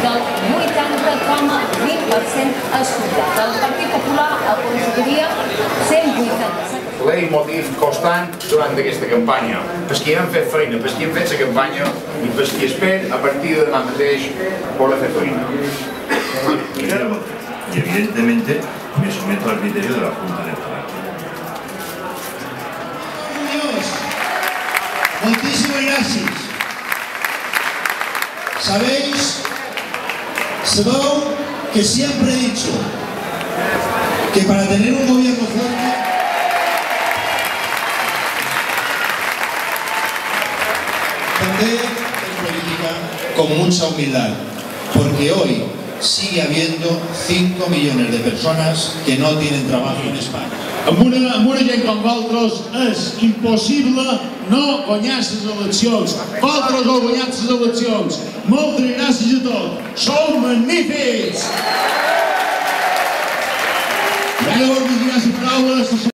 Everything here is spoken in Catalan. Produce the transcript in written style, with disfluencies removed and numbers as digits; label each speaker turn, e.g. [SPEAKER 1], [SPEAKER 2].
[SPEAKER 1] del 80,20% escoltat. El Partit Popular aconseguiria 187.
[SPEAKER 2] Leitmotiv constant durant aquesta campanya. Per qui hem fet feina, per qui hem fet la campanya i per qui espera a partir de demà mateix poder fer feina.
[SPEAKER 3] Y evidentemente me someto al criterio de la Junta Electoral.
[SPEAKER 4] Muchísimas gracias. Sabéis que siempre he dicho que para tener un gobierno fuerte también es política con mucha humildad, porque hoy sigue habiendo 5 millones de personas que no tienen trabajo en España.
[SPEAKER 5] Amb una gent com vosaltres és impossible no guanyar les eleccions. Vosaltres heu guanyat les eleccions. Moltes gràcies a tots. Sou magnífics! I ara vos diré les paraules